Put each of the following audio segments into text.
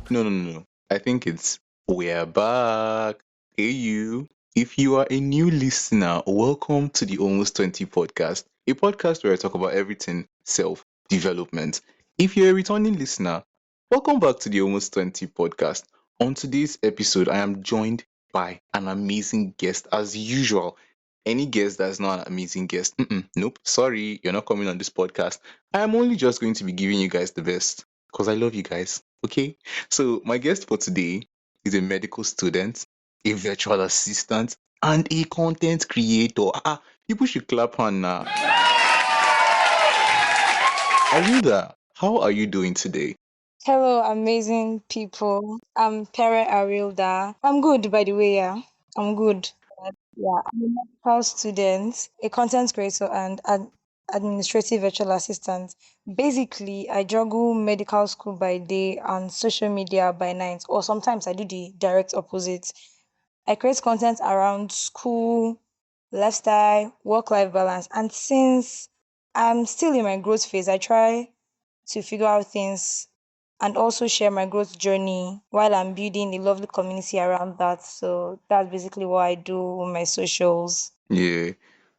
No, no, no, no. I think it's we're back. Hey, you. If you are a new listener, welcome to the Almost 20 podcast, a podcast where I talk about everything self development. If you're a returning listener, welcome back to the Almost 20 podcast. On today's episode, I am joined by an amazing guest as usual. Any guest that's not an amazing guest, nope, sorry, you're not coming on this podcast. I am only just going to be giving you guys the best because I love you guys. Okay. So, my guest for today is a medical student, a virtual assistant, and a content creator. People should clap on now. Arinda, how are you doing today? Hello, amazing people. I'm Pere Arilda. I'm good, by the way. Yeah, I'm good. Yeah, I'm a medical student, a content creator, and an administrative virtual assistant. Basically, I juggle medical school by day and social media by night, or sometimes I do the direct opposite. I create content around school, lifestyle, work-life balance, and since I'm still in my growth phase, I try to figure out things and also share my growth journey while I'm building a lovely community around that. So that's basically what I do with my socials. Yeah,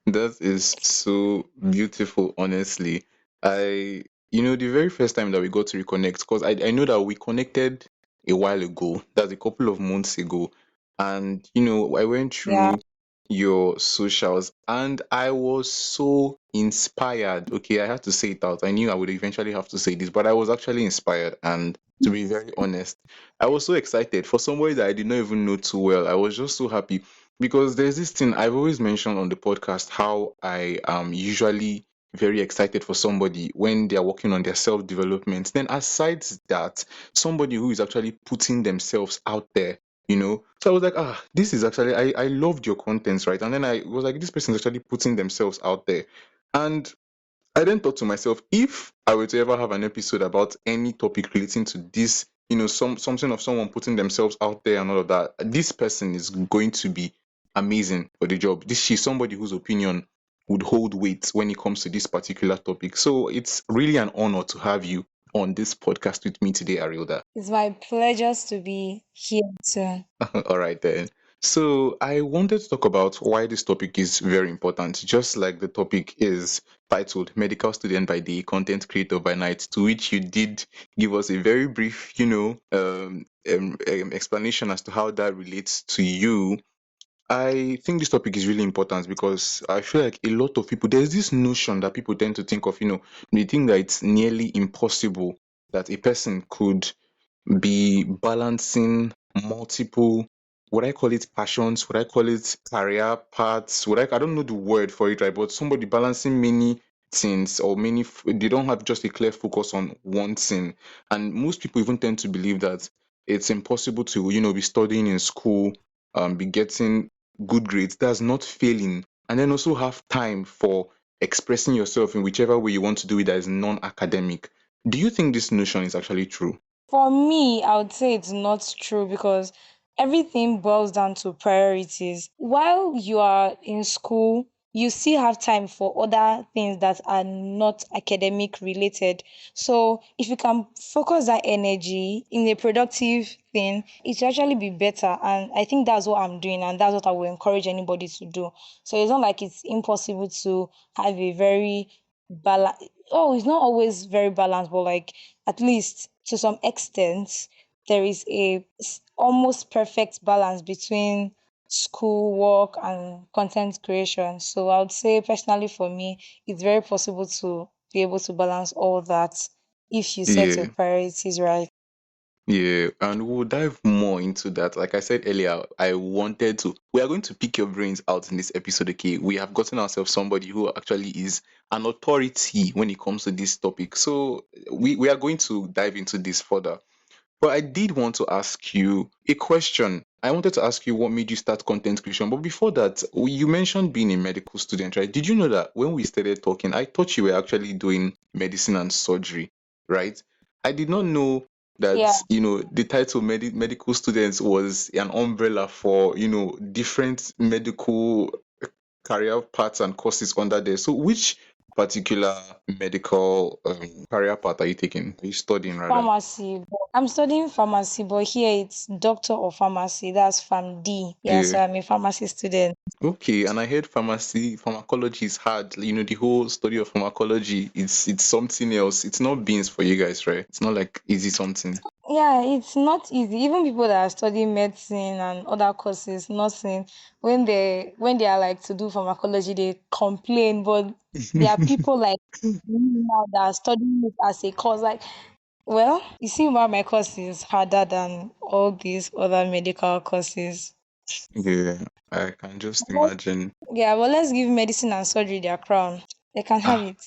that is so beautiful, honestly. I, the very first time that we got to reconnect, because I know that we connected a while ago, that's a couple of months ago. And, I went Yeah. through your socials and I was so inspired. Okay, I had to say it out. I knew I would eventually have to say this, but I was actually inspired. And to be very honest, I was so excited for somebody that I did not even know too well. I was just so happy because there's this thing I've always mentioned on the podcast how I am usually very excited for somebody when they are working on their self development. Then, aside that, somebody who is actually putting themselves out there, So I was like, this is actually, I loved your contents, right? And then I was like, this person is actually putting themselves out there. And I then thought to myself, if I were to ever have an episode about any topic relating to this, something of someone putting themselves out there and all of that, this person is going to be amazing for the job. This She's somebody whose opinion would hold weight when it comes to this particular topic. So it's really an honor to have you on this podcast with me today, Arilda. It's my pleasure to be here too. All right then. So I wanted to talk about why this topic is very important, just like the topic is titled Medical Student by Day, Content Creator by Night, to which you did give us a very brief, explanation as to how that relates to you. I think this topic is really important because I feel like a lot of people, there's this notion that people tend to think of, they think that it's nearly impossible that a person could be balancing multiple, would I call it passions, would I call it career paths, I don't know the word for it, right? But somebody balancing many things or they don't have just a clear focus on one thing. And most people even tend to believe that it's impossible to, be studying in school, be getting good grades, that's not failing, and then also have time for expressing yourself in whichever way you want to do it that is non-academic. Do you think this notion is actually true? For me, I would say it's not true because everything boils down to priorities. While you are in school, you still have time for other things that are not academic related. So, if you can focus that energy in a productive thing, it will actually be better. And I think that's what I'm doing, and that's what I will encourage anybody to do. So, it's not like it's impossible to have a very balance. Oh, it's not always very balanced, but like at least to some extent, there is almost perfect balance between school work and content creation. So I would say personally for me, it's very possible to be able to balance all that if you set your Yeah. priorities right. Yeah, and we'll dive more into that. Like I said earlier, we are going to pick your brains out in this episode, okay? We have gotten ourselves somebody who actually is an authority when it comes to this topic. So we are going to dive into this further. But I did want to ask you a question. I wanted to ask you what made you start content creation. But before that, you mentioned being a medical student, right? Did you know that when we started talking, I thought you were actually doing medicine and surgery, right? I did not know Yeah. that, the title medical students was an umbrella for, different medical career paths and courses under there. So which particular medical career path are you taking? Are you studying rather? Pharmacy. I'm studying pharmacy, but here it's doctor of pharmacy. That's PharmD. Yeah, Yeah. so I'm a pharmacy student. Okay, and I heard pharmacology is hard. You know, the whole study of pharmacology, it's something else. It's not beans for you guys, right? It's not like easy something. Yeah, it's not easy. Even people that are studying medicine and other courses, nursing, when they are like to do pharmacology, they complain. But there are people like me now that are studying it as a course. Like, well, you see why my course is harder than all these other medical courses. Yeah, I can just imagine. Yeah, well, let's give medicine and surgery their crown. They can have Ah, it.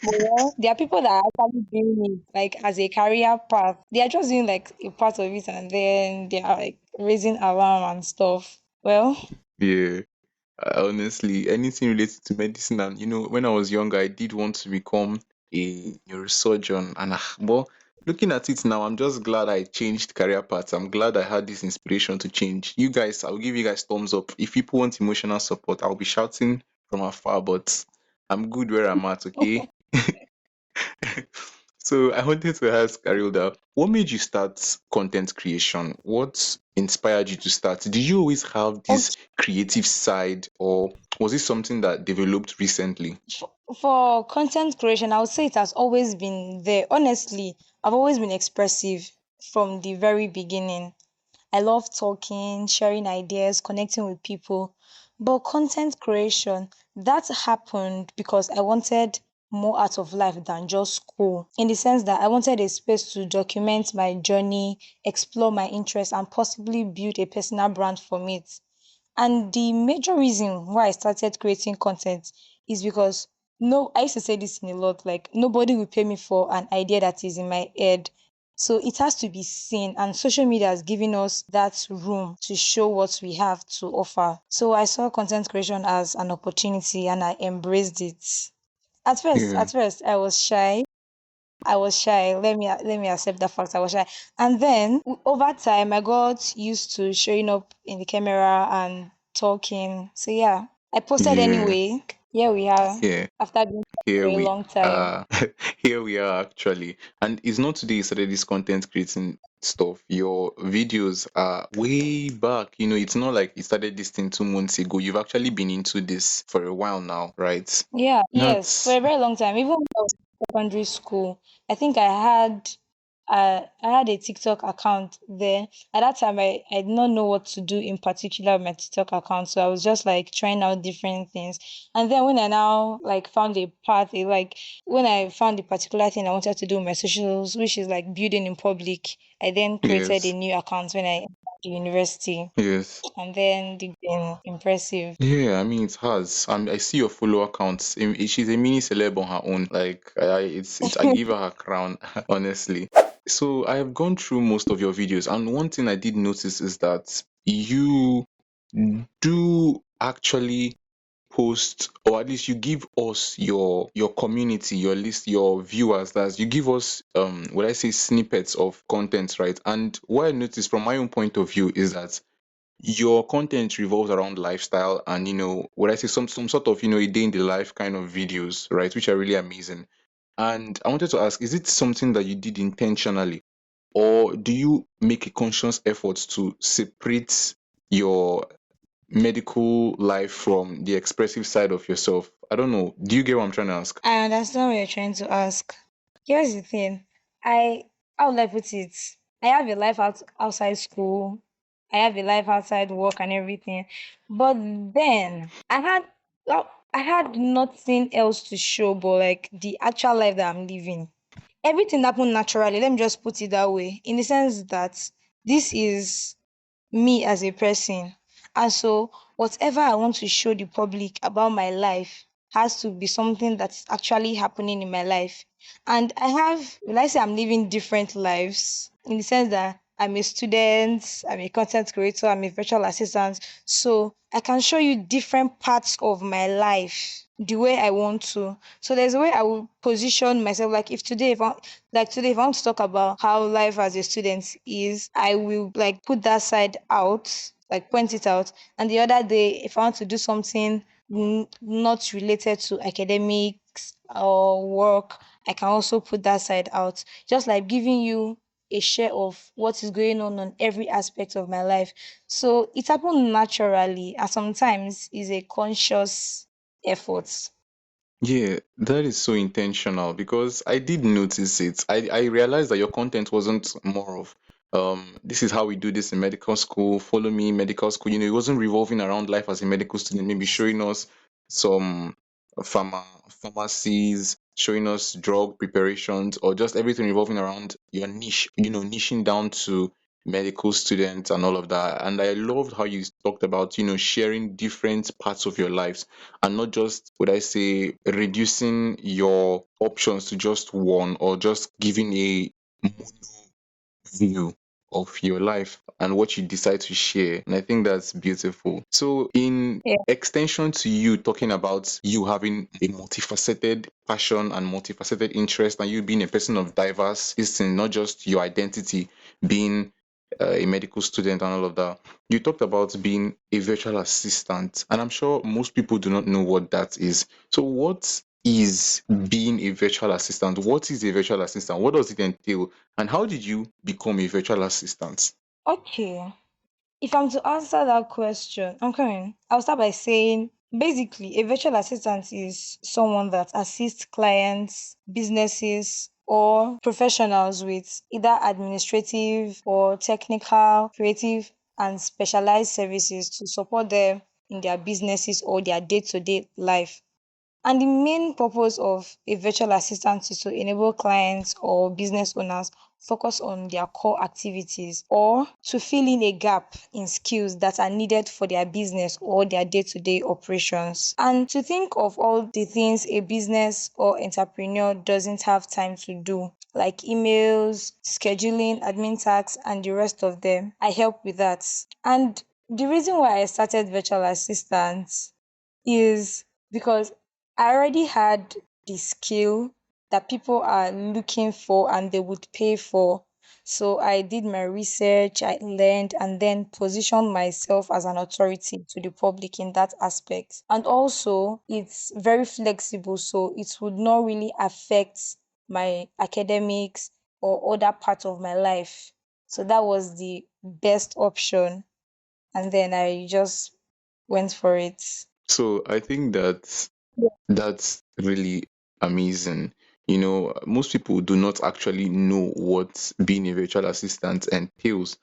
But well, there are people that are actually doing it like as a career path. They are just doing like a part of it and then they are like raising alarm and stuff. Well, yeah. Honestly, anything related to medicine, and when I was younger, I did want to become a neurosurgeon. And well, looking at it now, I'm just glad I changed career paths. I'm glad I had this inspiration to change. You guys, I'll give you guys thumbs up. If people want emotional support, I'll be shouting from afar, but I'm good where I'm at. Okay. So I wanted to ask Arilda, what made you start content creation? What inspired you to start? Did you always have this okay. creative side, or was it something that developed recently? For content creation, I would say it has always been there. Honestly, I've always been expressive from the very beginning. I love talking, sharing ideas, connecting with people. But content creation, that happened because I wanted more out of life than just school. In the sense that I wanted a space to document my journey, explore my interests, and possibly build a personal brand from it. And the major reason why I started creating content is because no, I used to say this in a lot, like nobody will pay me for an idea that is in my head. So it has to be seen, and social media has given us that room to show what we have to offer. So I saw content creation as an opportunity and I embraced it. Yeah, At first, I was shy. I was shy. Let me accept that fact. I was shy, and then over time, I got used to showing up in the camera and talking. So yeah, I posted yeah, anyway. Here we are. yeah. After being for Here a we long time. are. Here we are actually. And it's not today you started this content creating stuff. Your videos are way back. It's not like you started this thing 2 months ago. You've actually been into this for a while now, right? Yeah, yes, for That's a very long time. Even when I was in secondary school, I think I had a TikTok account there. At that time, I did not know what to do in particular with my TikTok account, so I was just like trying out different things. And then when I now like found a path, like when I found the particular thing I wanted to do with my socials, which is like building in public, I then created a yes. new account when I entered the university, Yes. and then they've been impressive. Yeah, I mean it has. I see your follower counts. She's a mini celeb on her own. Like I give her her crown, honestly. So I have gone through most of your videos, and one thing I did notice is that you do actually post, or at least you give us your community, your list, your viewers. That you give us what I say snippets of content, right? And what I noticed from my own point of view is that your content revolves around lifestyle and what I say some sort of a day in the life kind of videos, right, which are really amazing. And I wanted to ask, is it something that you did intentionally, or do you make a conscious effort to separate your medical life from the expressive side of yourself? I don't know, do you get what I'm trying to ask? I understand what you're trying to ask. Here's the thing. I how would I put it? I have a life outside school. I have a life outside work and everything. But then well, I had nothing else to show but like the actual life that I'm living. Everything happened naturally. Let me just put it that way. In the sense that this is me as a person. And so, whatever I want to show the public about my life has to be something that's actually happening in my life. And will I say I'm living different lives in the sense that I'm a student, I'm a content creator, I'm a virtual assistant. So, I can show you different parts of my life the way I want to. So there's a way I will position myself. Like if I want to talk about how life as a student is, I will like put that side out, like point it out. And the other day, if I want to do something not related to academics or work, I can also put that side out. Just like giving you a share of what is going on every aspect of my life. So it happened naturally, and sometimes is a conscious effort. Yeah, that is so intentional because I did notice it. I realized that your content wasn't more of this is how we do this in medical school, follow me medical school. It wasn't revolving around life as a medical student, maybe showing us some pharmacies, showing us drug preparations, or just everything revolving around your niche, niching down to medical students and all of that. And I loved how you talked about, sharing different parts of your lives and not just, would I say, reducing your options to just one or just giving a mono view of your life and what you decide to share. And I think that's beautiful. So, in Yeah. extension to you talking about you having a multifaceted passion and multifaceted interest, and you being a person of diverse, is not just your identity being a medical student and all of that. You talked about being a virtual assistant, and I'm sure most people do not know what that is. So, what is being a virtual assistant? What is a virtual assistant? What does it entail? And how did you become a virtual assistant? Okay. If I'm to answer that question, I'm coming. I'll start by saying basically, a virtual assistant is someone that assists clients, businesses, or professionals with either administrative or technical, creative, and specialized services to support them in their businesses or their day to day life. And the main purpose of a virtual assistant is to enable clients or business owners focus on their core activities or to fill in a gap in skills that are needed for their business or their day-to-day operations. And to think of all the things a business or entrepreneur doesn't have time to do, like emails, scheduling, admin tasks, and the rest of them. I help with that. And the reason why I started virtual assistants is because I already had the skill that people are looking for and they would pay for. So I did my research, I learned, and then positioned myself as an authority to the public in that aspect. And also, it's very flexible, so it would not really affect my academics or other part of my life. So that was the best option. And then I just went for it. So I think that's really amazing. Most people do not actually know what being a virtual assistant entails.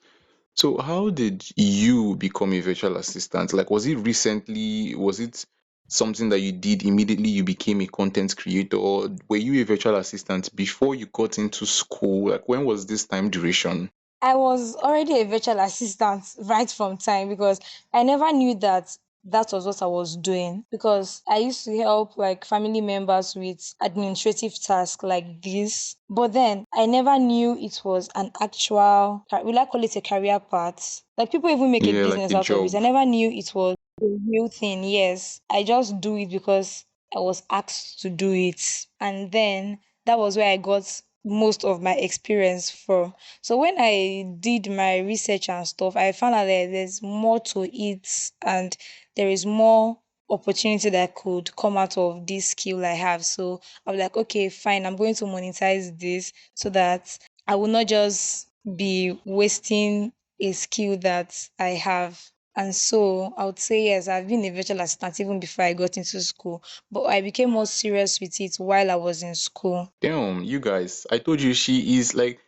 So how did you become a virtual assistant? Like, was it recently? Was it something that you did immediately you became a content creator, or were you a virtual assistant before you got into school? Like, when was this time duration? I was already a virtual assistant right from time because I never knew that that was what I was doing because I used to help like family members with administrative tasks like this. But then I never knew it was an actual, will I call it a career path? Like people even make a Yeah, like business a out of it. I job. never knew it was a real thing. Yes, I just do it because I was asked to do it. And then that was where I got most of my experience from. So when I did my research and stuff, I found out that there's more to it and there is more opportunity that could come out of this skill I have. So I was like, okay, fine, I'm going to monetize this so that I will not just be wasting a skill that I have. And so I would say yes, I've been a virtual assistant even before I got into school, but I became more serious with it while I was in school. Damn, you guys! I told you she is like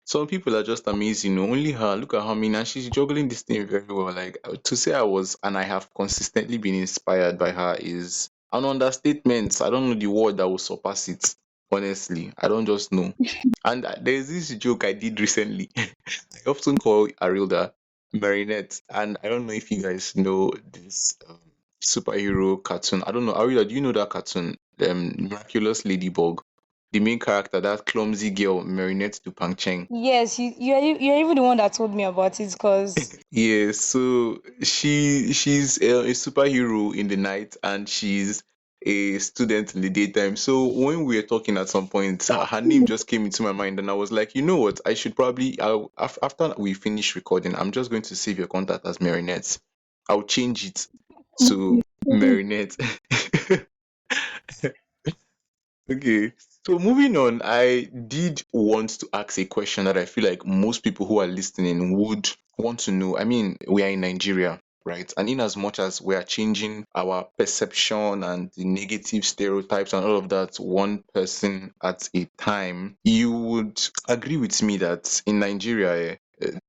some people are just amazing. Only her. Look at her, mean, and she's juggling this thing very well. Like to say I was, and I have consistently been inspired by her is an understatement. I don't know the word that will surpass it. Honestly, I don't just know. And there's this joke I did recently. I often call Arilda Marinette, and I don't know if you guys know this superhero cartoon. I don't know, Arilda, do you know that cartoon? Miraculous Ladybug. The main character, that clumsy girl, Marinette Dupankcheng. Yes, you're even the one that told me about it because Yeah, so she's a superhero in the night and she's a student in the daytime. So when we were talking at some point, her name just came into my mind, and I was like, you know what? I should probably after we finish recording, I'm just going to save your contact as Marinette. I'll change it to. Marinette. Okay. So moving on, I did want to ask a question that I feel like most people who are listening would want to know. I mean, we are in Nigeria, right? And in as much as we are changing our perception and the negative stereotypes and all of that one person at a time, you would agree with me that in Nigeria,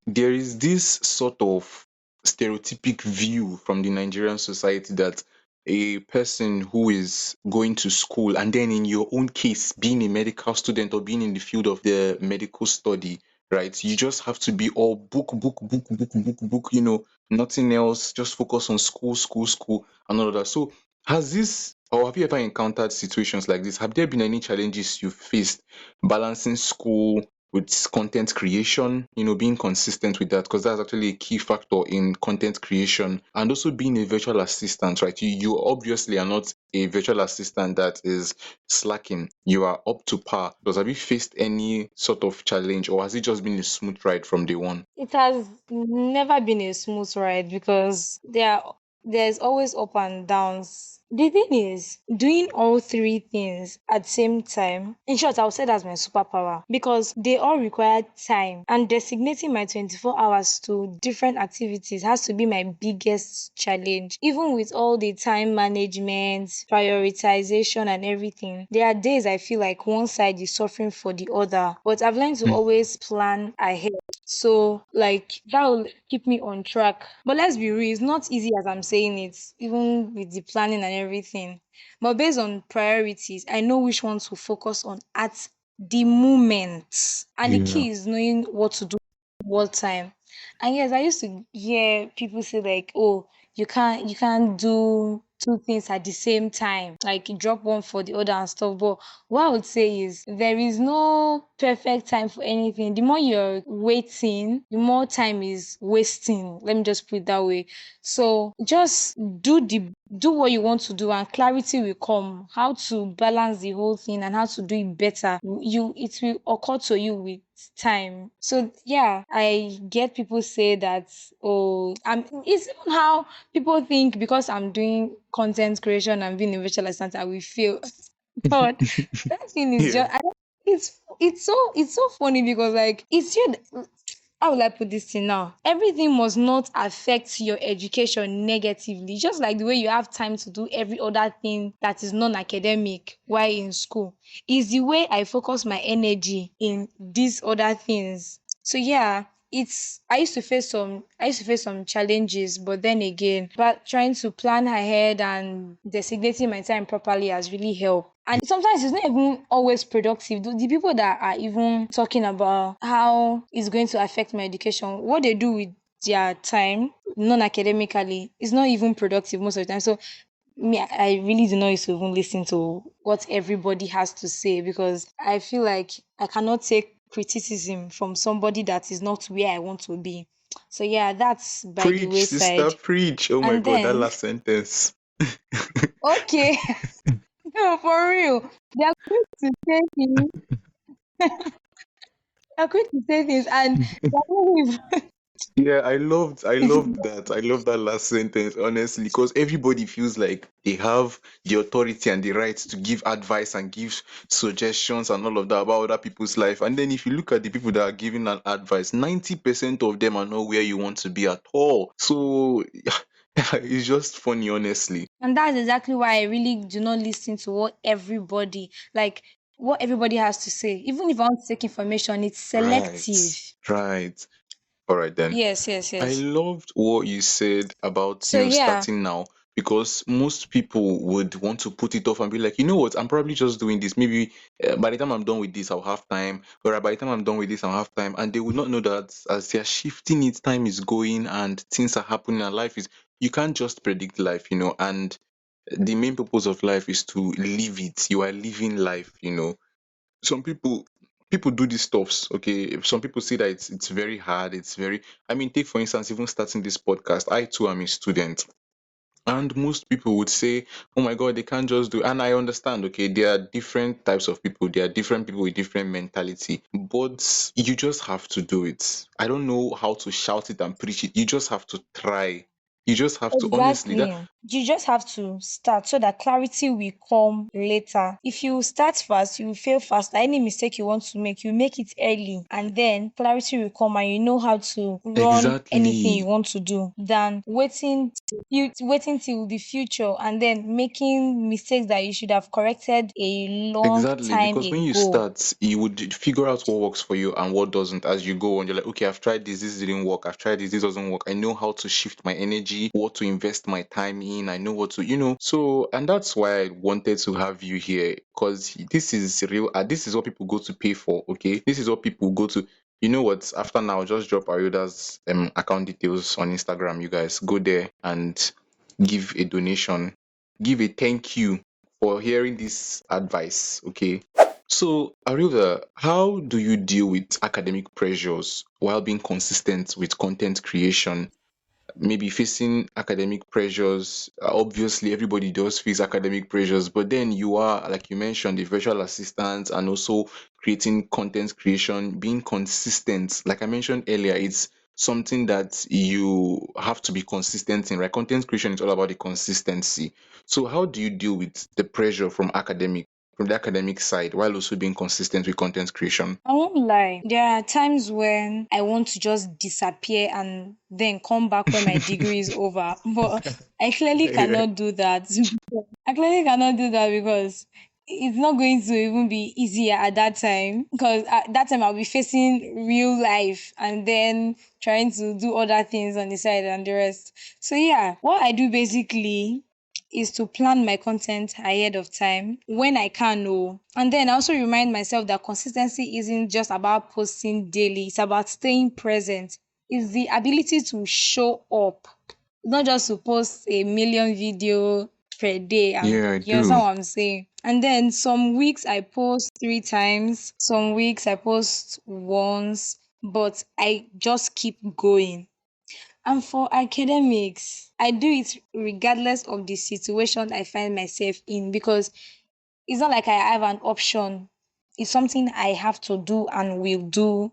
there is this sort of stereotypic view from the Nigerian society that a person who is going to school, and then in your own case being a medical student or being in the field of the medical study, right, you just have to be all book, nothing else, just focus on school and all of that. So has this, or have you ever encountered situations like this? Have there been any challenges you faced balancing school with content creation, being consistent with that, because that's actually a key factor in content creation, and also being a virtual assistant, right? You obviously are not a virtual assistant that is slacking. You are up to par. Because have you faced any sort of challenge, or has it just been a smooth ride from day one? It has never been a smooth ride because there's always up and downs. The thing is, doing all three things at the same time, in short, I would say that's my superpower because they all require time and designating my 24 hours to different activities has to be my biggest challenge. Even with all the time management, prioritization, and everything, there are days I feel like one side is suffering for the other, but I've learned to Hmm. always plan ahead. So like that will keep me on track. But let's be real, it's not easy as I'm saying it, even with the planning and everything. But based on priorities, I know which ones to focus on at the moment. And the Yeah. key is knowing what to do what time. And yes, I used to hear people say like, oh, you can't do two things at the same time. Like you drop one for the other and stuff. But what I would say is there is no perfect time for anything. The more you're waiting, the more time is wasting. Let me just put it that way. So just do what you want to do and clarity will come. How to balance the whole thing and how to do it better. It will occur to you with time. So yeah, I get people say that, oh, it's even how people think because I'm doing content creation and being a virtual assistant, I will feel. But that thing is Yeah. just, I don't, it's so funny because like it's you. How will I put this thing now? Everything must not affect your education negatively. Just like the way you have time to do every other thing that is non-academic while in school, is the way I focus my energy in these other things. So yeah, I used to face some challenges, but then again, but trying to plan ahead and designating my time properly has really helped. And sometimes it's not even always productive. The people that are even talking about how it's going to affect my education, what they do with their time non-academically is not even productive most of the time. So me, I really do not used to even listen to what everybody has to say because I feel like I cannot take criticism from somebody that is not where I want to be. So yeah, that's by the Preach, sister, wayside. preach. Oh my And god, that then, last sentence. okay, no, for real, they are quick to say things. They are quick to say things, and they are not Yeah, I even- loved that. I love that last sentence, honestly, because everybody feels like they have the authority and the right to give advice and give suggestions and all of that about other people's life. And then if you look at the people that are giving that advice, 90% of them are not where you want to be at all. So it's just funny, honestly. And that's exactly why I really do not listen to what everybody has to say. Even if I want to take information, it's Right, selective. right. All right then. Yes, yes, I yes. loved what you said about, So yeah, starting now, because most people would want to put it off and be like, you know what, I'm probably just doing this. Maybe by the time I'm done with this, I'll have time. Or by the time I'm done with this, I'll have time. And they would not know that as they're shifting it, time is going and things are happening and life is, you can't just predict life, and the main purpose of life is to live it. You are living life, some people do these stuffs. Okay, some people say that it's very hard, it's very, I mean, take for instance, even starting this podcast, I too am a student, and most people would say, oh my god, they can't just do, and I understand. Okay, there are different types of people, there are different people with different mentality, but you just have to do it. I don't know how to shout it and preach it. You just have to try. You just have to, honestly, that exactly. you just have to start so that clarity will come later. If you start fast, you will fail fast. Any mistake you want to make, you make it early, and then clarity will come and you know how to run anything you Exactly. want to do than waiting till the future and then making mistakes that you should have corrected a long Exactly, time because when you ago. start, you would figure out what works for you and what doesn't as you go on. You're like, okay, I've tried this didn't work. I've tried this doesn't work. I know how to shift my energy, what to invest my time in. I know what to, So, and that's why I wanted to have you here because this is real. This is what people go to pay for. Okay, this is what people go to. You know what? After now, just drop Arioda's account details on Instagram. You guys go there and give a donation, give a thank you for hearing this advice. Okay. So, Ariola, how do you deal with academic pressures while being consistent with content creation? Maybe facing academic pressures. Obviously, everybody does face academic pressures, but then you are, like you mentioned, the virtual assistant and also creating content creation, being consistent. Like I mentioned earlier, it's something that you have to be consistent in, right? Content creation is all about the consistency. So, how do you deal with the pressure from the academic side while also being consistent with content creation? I won't lie. There are times when I want to just disappear and then come back when my degree is over. But I clearly Yeah. cannot do that. I clearly cannot do that because it's not going to even be easier at that time. Because at that time I'll be facing real life and then trying to do other things on the side and the rest. So yeah, what I do basically is to plan my content ahead of time when I can know. And then I also remind myself that consistency isn't just about posting daily, it's about staying present. It's the ability to show up, not just to post a million video per day. And Yeah, I you understand do. what I'm saying? And then some weeks I post 3 times, some weeks I post once, but I just keep going. And for academics, I do it regardless of the situation I find myself in because it's not like I have an option. It's something I have to do and will do.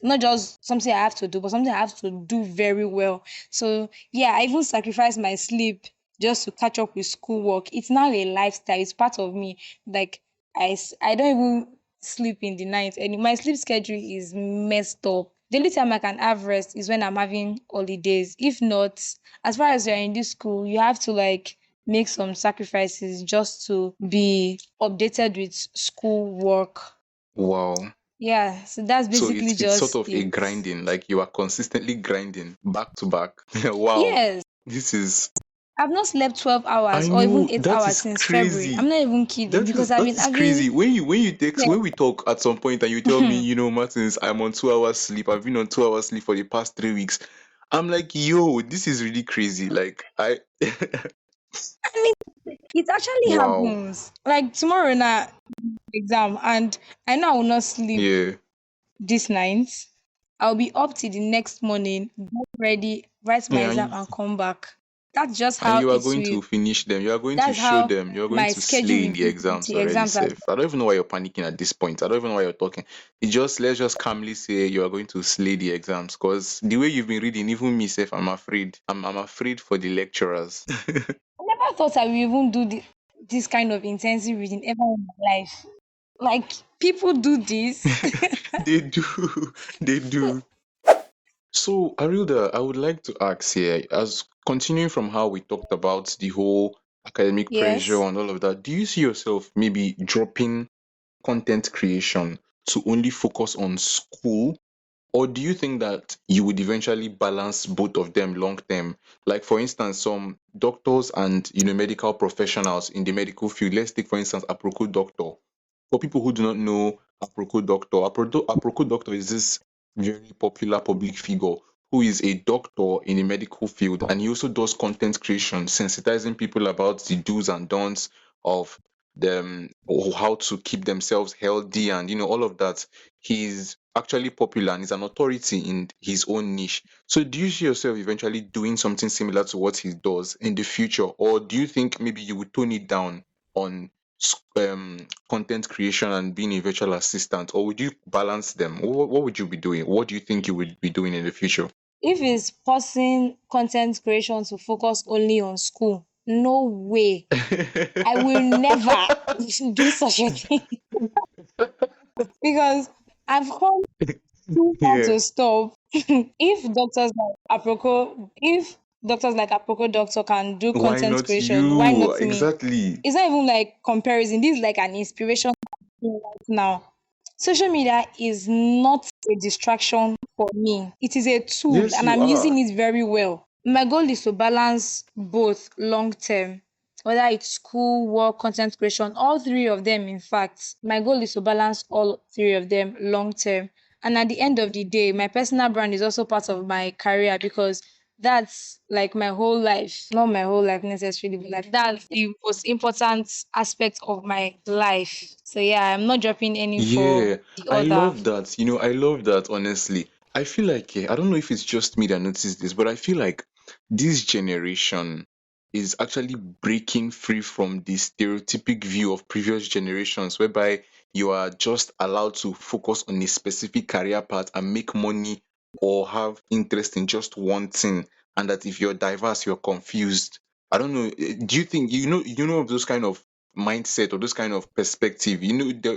Not just something I have to do, but something I have to do very well. So yeah, I even sacrifice my sleep just to catch up with schoolwork. It's now a lifestyle. It's part of me. Like I don't even sleep in the night, and my sleep schedule is messed up. The only time I can have rest is when I'm having holidays. If not, as far as you're in this school, you have to like make some sacrifices just to be updated with school work. Wow. Yeah, so that's So basically it's sort just of a it. grinding, like you are consistently grinding back to back. Wow. Yes, This is I've not slept 12 hours I or even know 8 that hours is since February. I'm crazy. not even kidding That because is I've that been is having crazy. When you text yeah. when we talk at some point and you tell me, Martins, I'm on 2 hours sleep. I've been on 2 hours sleep for the past 3 weeks. I'm like, yo, this is really crazy. Like I I mean, it actually wow. happens. Like tomorrow now exam and I know I will not sleep Yeah. this night. I'll be up till the next morning, get ready, write my Yeah, exam and come back. That's just and how you are it going will to finish them. You are going to that's show how them. You are going my to schedule slay will in the be exams till already, exams are safe. I don't even know why you're panicking at this point. I don't even know why you're talking. It's just let's just calmly say you are going to slay the exams. Because the way you've been reading, even me, safe, I'm afraid. I'm afraid for the lecturers. I never thought I would even do this kind of intensive reading ever in my life. Like people do this. They do. They do. So, Arilda, I would like to ask here, as continuing from how we talked about the whole academic pressure Yes. and all of that, do you see yourself maybe dropping content creation to only focus on school? Or do you think that you would eventually balance both of them long term? Like for instance, some doctors and medical professionals in the medical field. Let's take for instance a Aproko doctor. For people who do not know Aproko doctor, Aproko doctor is this very popular public figure who is a doctor in the medical field, and he also does content creation, sensitizing people about the do's and don'ts of them, or how to keep themselves healthy, and all of that. He's actually popular and is an authority in his own niche. So do you see yourself eventually doing something similar to what he does in the future? Or do you think maybe you would tone it down on content creation and being a virtual assistant? Or would you balance them? What would you be doing? What do you think you would be doing in the future? If it's pausing content creation to focus only on school, No way. I will never do such a thing because I've come too far Yeah. to stop. If doctors like Aproko doctor can do Why content not creation, why you? not me? Exactly. It's not even like comparison. This is like an inspiration right now. Social media is not a distraction for me. It is a tool Yes, and you I'm using are. it very well. My goal is to balance both long term, whether it's school, work, content creation, all three of them, in fact. My goal is to balance all three of them long term. And at the end of the day, my personal brand is also part of my career because that's like my whole life. Not my whole life necessarily, but like that's the most important aspect of my life. So yeah, I'm not dropping any for Yeah, the I other. love that. I love that, honestly. I feel like, I don't know if it's just me that noticed this, but I feel like this generation is actually breaking free from the stereotypic view of previous generations, whereby you are just allowed to focus on a specific career path and make money or have interest in just one thing, and that if you're diverse, you're confused. I don't know. Do you think you know of those kind of mindset or those kind of perspective?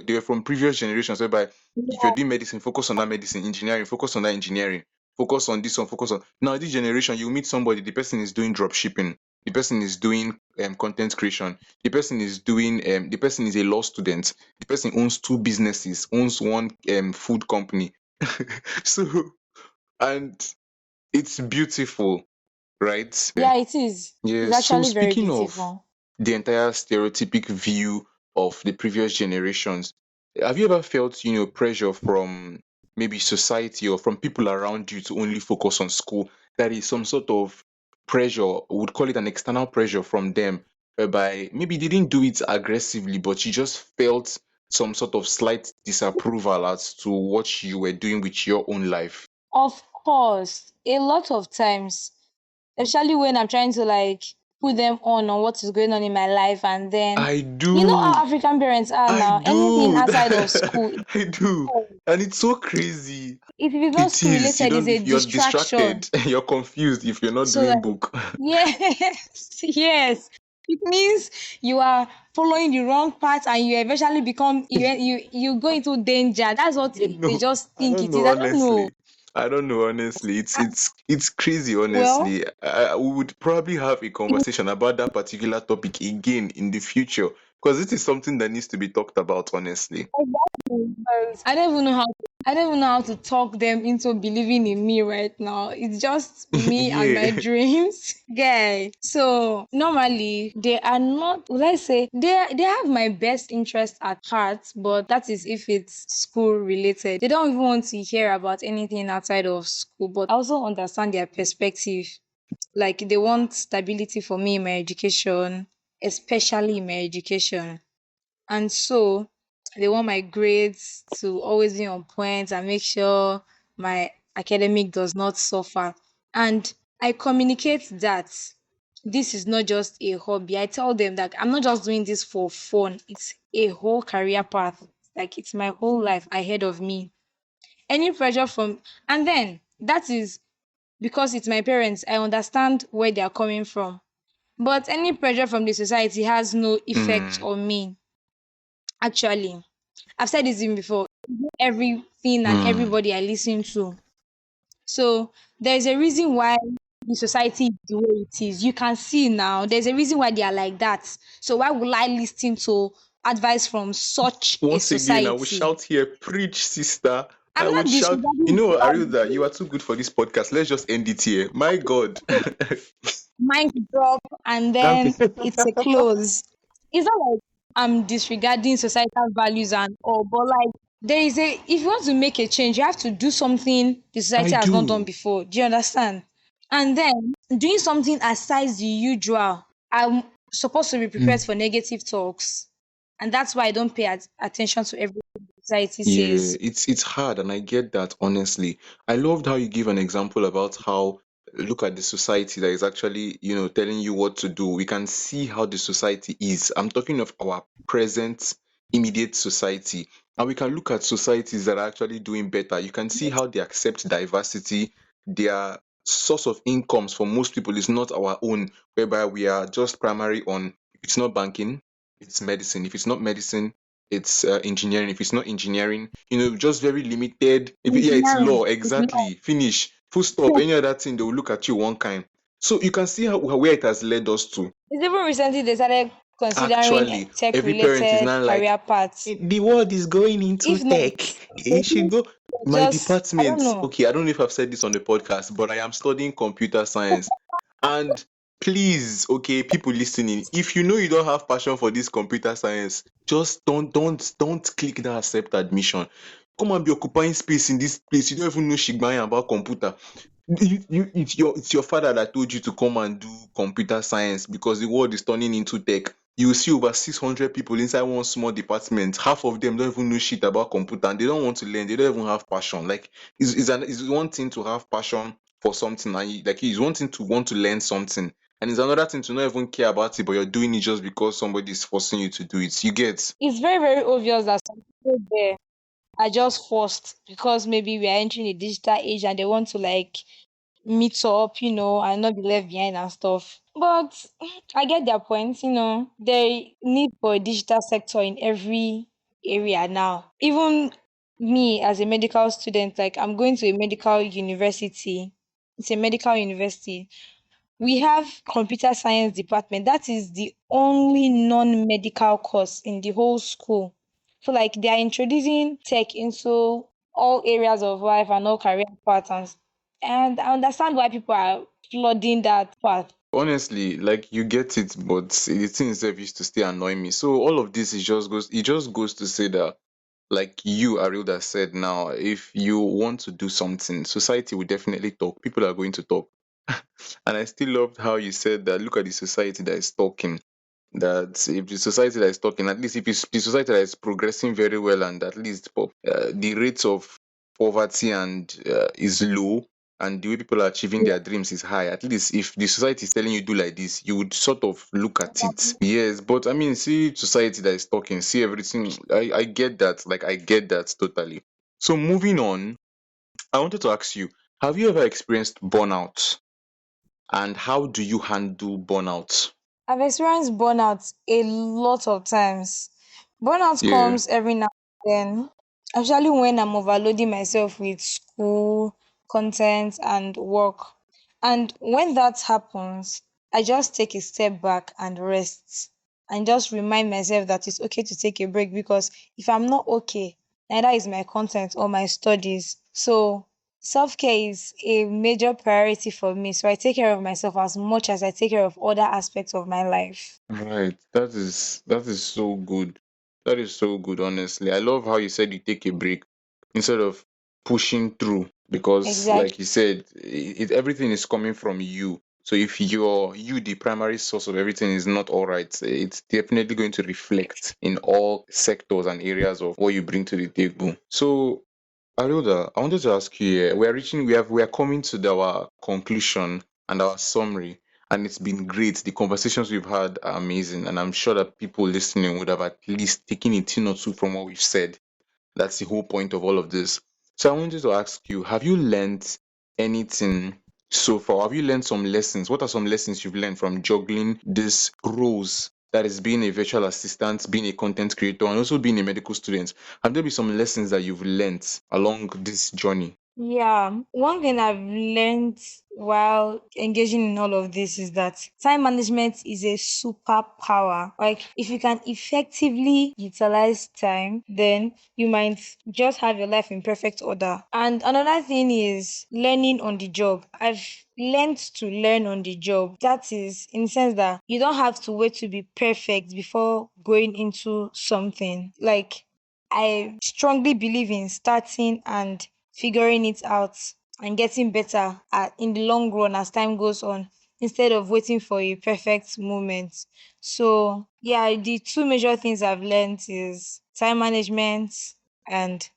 They're from previous generations, whereby if you're doing medicine, focus on that medicine. Engineering, focus on that engineering. Focus on this one, focus on. Now this generation, you meet somebody, the person is doing drop shipping, the person is doing content creation, the person is a law student, the person owns two businesses, owns one food company. So, and it's beautiful, right? Yeah, it is. Yeah, It's so actually very speaking of beautiful. the entire stereotypic view of the previous generations, have you ever felt, pressure from maybe society or from people around you to only focus on school? That is some sort of pressure, we would call it an external pressure from them, whereby maybe they didn't do it aggressively, but you just felt some sort of slight disapproval as to what you were doing with your own life. Of course, a lot of times, especially when I'm trying to like put them on what is going on in my life, and then I you know do. how African parents are I now. Anything do. outside of school, I do. And it's so crazy. if it is not It school is. You related, is don't a if you're distraction. distracted, you're confused if you're not So doing like, book. yes, yes. It means you are following the wrong path and you eventually become you go into danger. That's what they No, just I think don't it is. know I don't know. honestly. I don't know honestly. It's Ah, it's it's crazy well, honestly. We would probably have a conversation about that particular topic again in the future, because it is something that needs to be talked about honestly. because I don't even know how to talk them into believing in me right now. It's just me and my Yeah. dreams. Guy. So normally they are not, would I say they have my best interest at heart, but that is if it's school related. They don't even want to hear about anything outside of school. But I also understand their perspective. Like they want stability for me in my education, especially in my education. And so they want my grades to always be on point and make sure my academic does not suffer. And I communicate that this is not just a hobby. I tell them that I'm not just doing this for fun. It's a whole career path. Like it's my whole life ahead of me. Any pressure from, and then that is because it's my parents. I understand where they are coming from. But any pressure from the society has no effect Mm, on me. Actually, I've said this even before. Everything and mm. everybody I listen to. So there's a reason why the society is the way it is. You can see now. There's a reason why they are like that. So why would I listen to advice from such a Once again, I will society? shout here, preach, sister. I'm I not would shout, disregarding Arielda, you are too good for this podcast. Let's just end it here. My God. mind drop and Okay. then it's a close. It's not like I'm disregarding societal values and all, but like there is a if you want to make a change, you have to do something the I society has not done do. before. Do you understand? And then doing something aside the usual. I'm supposed to be prepared Mm. for negative talks. And that's why I don't pay attention to everything the society Yeah, says. it's hard, and I get that honestly. I loved how you give an example about how look at the society that is actually, telling you what to do. We can see how the society is. I'm talking of our present immediate society. And we can look at societies that are actually doing better. You can see how they accept diversity. They are source of incomes for most people is not our own, whereby we are just primary on, if it's not banking, it's medicine. If it's not medicine, it's engineering. If it's not engineering, just very limited. If yeah, it's Engineering law, is not. exactly. Finish. Full stop. Any other thing, they will look at you one kind. So you can see where it has led us to. It's even recently they started considering Actually, tech every parent is related now like, career paths. The world is going into If not, tech. they It should go. My just I don't department, know. okay, I don't know if I've said this on the podcast, but I am studying computer science. And please, okay, people listening, if you know you don't have passion for this computer science, just don't click that accept admission. Come and be occupying space in this place. You don't even know shigmaya about computer. It's your father that told you to come and do computer science because the world is turning into tech. You will see over 600 people inside one small department. Half of them don't even know shit about computer and they don't want to learn. They don't even have passion. Like, it's one thing to have passion for something, and like it's one thing to want to learn something, and it's another thing to not even care about it, but you're doing it just because somebody is forcing you to do it. You get? It's very, very obvious that some people there are just forced because maybe we are entering a digital age and they want to like meet up, and not be left behind and stuff. But I get their point, there need for a digital sector in every area now. Even me as a medical student, like I'm going to a medical university. It's a medical university. We have computer science department. That is the only non-medical course in the whole school. So like they are introducing tech into all areas of life and all career patterns. And I understand why people are flooding that path. Honestly, like you get it, but the thing itself used to stay annoying me. So all of this is just goes to say that, like you Arilda said, now if you want to do something, society will definitely talk. People are going to talk. And I still loved how you said that, look at the society that is talking. That if the society that is talking, at least if it's the society that is progressing very well, and at least the rates of poverty and is low, and the way people are achieving their dreams is high, at least if the society is telling you do like this, you would sort of look at it. Yes, but I mean, see society that is talking, see everything. I get that. Like, I get that totally. So moving on, I wanted to ask you, have you ever experienced burnout, and how do you handle burnout? I've experienced burnout a lot of times. Burnout Yeah. comes every now and then, especially when I'm overloading myself with school, content, and work. And when that happens, I just take a step back and rest and just remind myself that it's okay to take a break because if I'm not okay, neither is my content or my studies. So self care is a major priority for me. So I take care of myself as much as I take care of other aspects of my life. Right. That is so good. That is so good, honestly. I love how you said you take a break instead of pushing through, because like Exactly. you said, everything is coming from you. So if the primary source of everything, is not all right, it's definitely going to reflect in all sectors and areas of what you bring to the table. So Arilda, I wanted to ask you here. We are coming to our conclusion and our summary, and it's been great. The conversations we've had are amazing, and I'm sure that people listening would have at least taken a thing or two from what we've said. That's the whole point of all of this. So I wanted to ask you, have you learned anything so far? Have you learned some lessons? What are some lessons you've learned from juggling this roles, that is being a virtual assistant, being a content creator, and also being a medical student? Have there been some lessons that you've learned along this journey? Yeah, one thing I've learned while engaging in all of this is that time management is a superpower. Like, if you can effectively utilize time, then you might just have your life in perfect order. And another thing is learning on the job. I've learned to learn on the job. That is in the sense that you don't have to wait to be perfect before going into something. Like, I strongly believe in starting and figuring it out and getting better in the long run as time goes on instead of waiting for a perfect moment. So, yeah, the two major things I've learned is time management and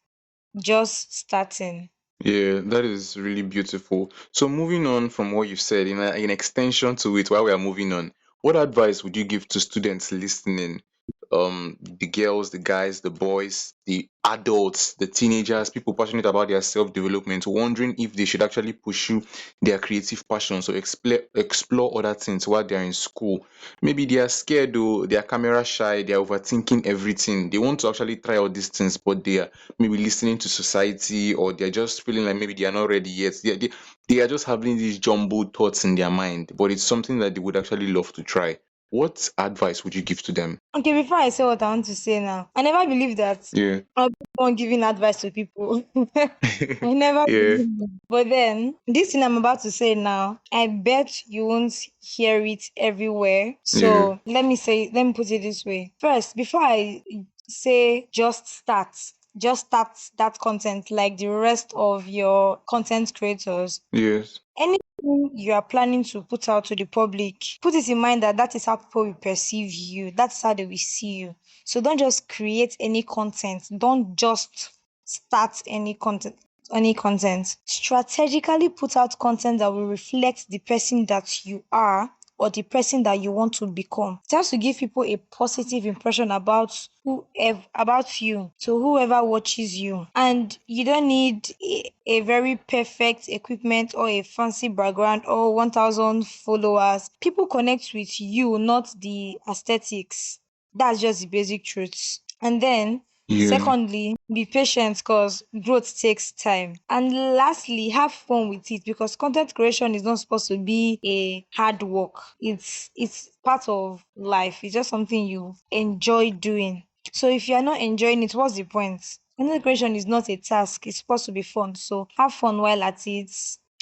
just starting. Yeah, that is really beautiful. So moving on from what you've said, in extension to it, while we are moving on, what advice would you give to students listening? the girls, the guys, the boys, the adults, the teenagers, people passionate about their self-development, wondering if they should actually pursue their creative passions or explore other things while they're in school. Maybe they are scared though, they are camera shy, they are overthinking everything. They want to actually try all these things, but they are maybe listening to society, or they're just feeling like maybe they are not ready yet. They are just having these jumbled thoughts in their mind, but it's something that they would actually love to try. What advice would you give to them? Okay, before I say what I want to say now, I never believe that Yeah. I'll be the one giving advice to people. I never Yeah. believe that. But then, this thing I'm about to say now, I bet you won't hear it everywhere. Yeah. So let me put it this way. First, before I say just start that content like the rest of your content creators. Yes. Anything you are planning to put out to the public, put it in mind that that is how people will perceive you. That's how they will see you. So don't just create any content. Don't just start any content. Strategically put out content that will reflect the person that you are or the person that you want to become. Just to give people a positive impression about you to whoever watches you. And you don't need a very perfect equipment or a fancy background or 1,000 followers. People connect with you, not the aesthetics. That's just the basic truths. And then Yeah. secondly, be patient because growth takes time. And lastly, have fun with it because content creation is not supposed to be a hard work. It's part of life. It's just something you enjoy doing. So if you're not enjoying it, what's the point? Content creation is not a task. It's supposed to be fun. So have fun while at it.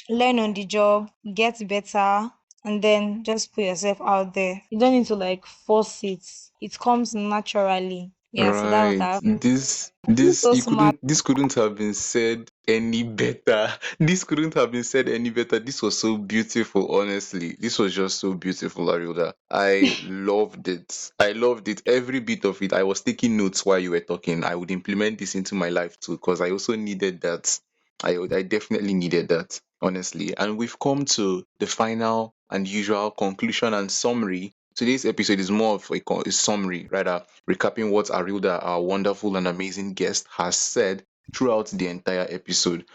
Learn on the job, get better, and then just put yourself out there. You don't need to like force it. It comes naturally. Yeah, so that's what I Right. have. You're This so you smart. couldn't this couldn't have been said any better. This couldn't have been said any better. This was so beautiful, honestly. This was just so beautiful, Ariola. I loved it. I loved it. Every bit of it. I was taking notes while you were talking. I would implement this into my life too, because I also needed that. I definitely needed that, honestly. And we've come to the final and usual conclusion and summary. Today's episode is more of a summary, rather recapping what Arilda, our wonderful and amazing guest, has said throughout the entire episode.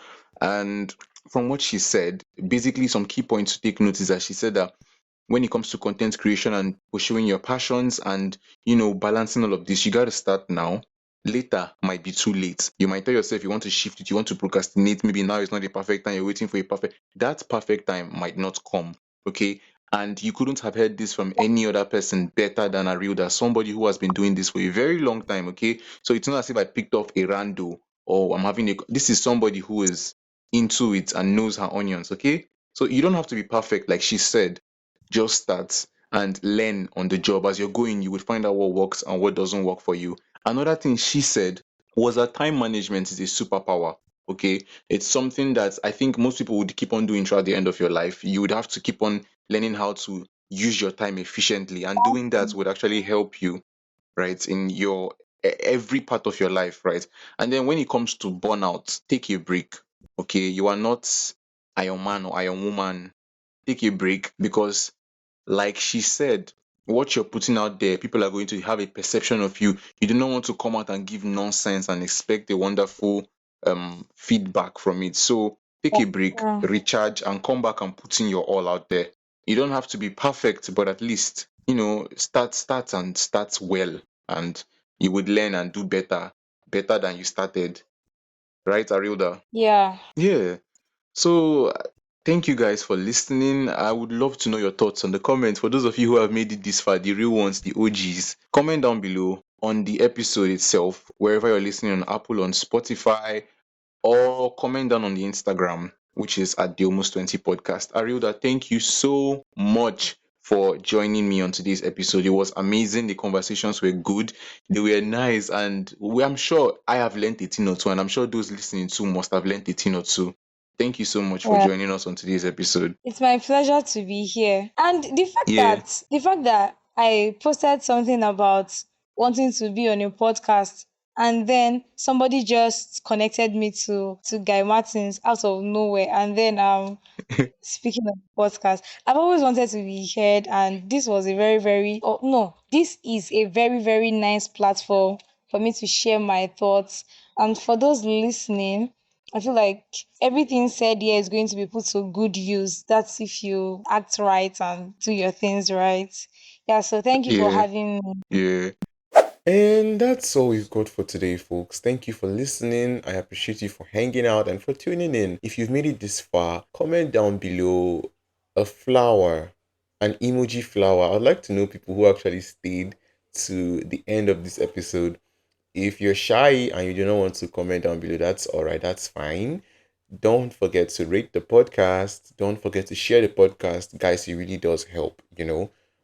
And from what she said, basically some key points to take note is that she said that when it comes to content creation and pursuing your passions and balancing all of this, you got to start now. Later might be too late. You might tell yourself you want to shift it, you want to procrastinate. Maybe now is not the perfect time. You're waiting for a perfect. That perfect time might not come. Okay, and you couldn't have heard this from any other person better than Arilda, somebody who has been doing this for a very long time. Okay, so it's not as if I picked off a rando or I'm having a. This is somebody who is into it and knows her onions. Okay, so you don't have to be perfect, like she said. Just start and learn on the job. As you're going, you will find out what works and what doesn't work for you. Another thing she said was that time management is a superpower. Okay, it's something that I think most people would keep on doing throughout the end of your life. You would have to keep on learning how to use your time efficiently, and doing that would actually help you, right, in your every part of your life, right? And then when it comes to burnout, take a break. Okay, you are not Iron Man or Iron Woman. Take a break, because like she said, what you're putting out there, people are going to have a perception of you. You do not want to come out and give nonsense and expect a wonderful feedback from it. So take a break, Yeah. recharge, and come back and put in your all out there. You don't have to be perfect, but at least start and start well, and you would learn and do better than you started. Right, Arilda? Yeah. Yeah. So, thank you guys for listening. I would love to know your thoughts on the comments. For those of you who have made it this far, the real ones, the OGs, comment down below on the episode itself, wherever you're listening, on Apple, on Spotify, or comment down on the Instagram, which is at the Almost 20 podcast. Arielda, thank you so much for joining me on today's episode. It was amazing. The conversations were good, they were nice, and I'm sure I have learned a thing or two, and I'm sure those listening too must have learned a thing or two. Thank you so much for Yeah. joining us on today's episode. It's my pleasure to be here. And Yeah. the fact that I posted something about wanting to be on a podcast and then somebody just connected me to Guy Martins out of nowhere, and then speaking of podcast, I've always wanted to be heard, and this was a very, very, oh no, this is a very, very nice platform for me to share my thoughts. And for those listening, I feel like everything said here is going to be put to good use. That's if you act right and do your things right. Yeah, so thank you for Yeah, having me. yeah. And that's all we've got for today, folks. Thank you for listening. I appreciate you for hanging out and for tuning in. If you've made it this far, comment down below a flower, an emoji flower. I'd like to know people who actually stayed to the end of this episode. If you're shy and you do not want to comment down below, that's all right. That's fine. Don't forget to rate the podcast. Don't forget to share the podcast. Guys, it really does help.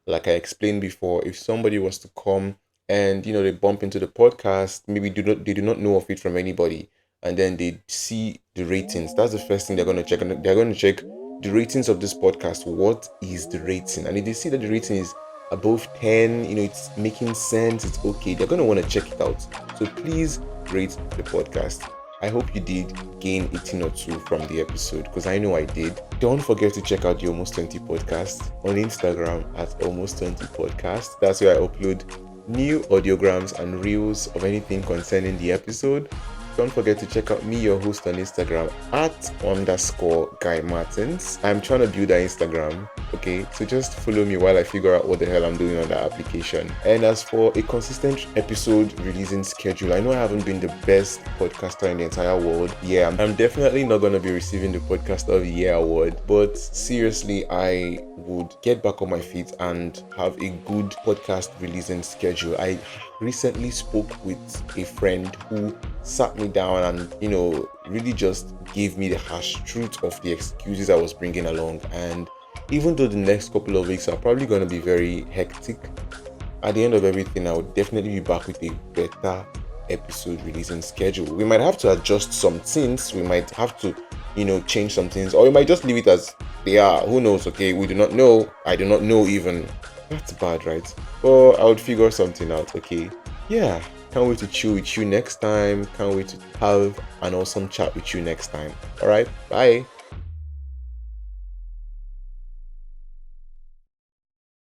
Like I explained before, if somebody was to come and they bump into the podcast, maybe they do not know of it from anybody, and then they see the ratings. That's the first thing they're gonna check. And they're gonna check the ratings of this podcast. What is the rating? And if they see that the rating is above 10, it's making sense, it's okay, they're gonna want to check it out. So please rate the podcast. I hope you did gain a thing or two from the episode, because I know I did. Don't forget to check out the Almost 20 podcast on Instagram at Almost 20 podcast. That's where I upload new audiograms and reels of anything concerning the episode. Don't forget to check out me, your host, on Instagram at _Guy Martins. I'm trying to build that Instagram, okay? So just follow me while I figure out what the hell I'm doing on that application. And as for a consistent episode releasing schedule, I know I haven't been the best podcaster in the entire world. Yeah, I'm definitely not going to be receiving the Podcast of the Year award, but seriously, I would get back on my feet and have a good podcast releasing schedule. I recently spoke with a friend who sat me down and really just gave me the harsh truth of the excuses I was bringing along. And even though the next couple of weeks are probably going to be very hectic, at the end of everything I would definitely be back with a better episode releasing schedule. We might have to adjust some things, we might have to change some things, or we might just leave it as they are. Who knows? Okay, we do not know. I do not know even. That's bad, right? But I would figure something out. Okay, yeah, can't wait to chill with you next time. Can't wait to have an awesome chat with you next time. All right, bye.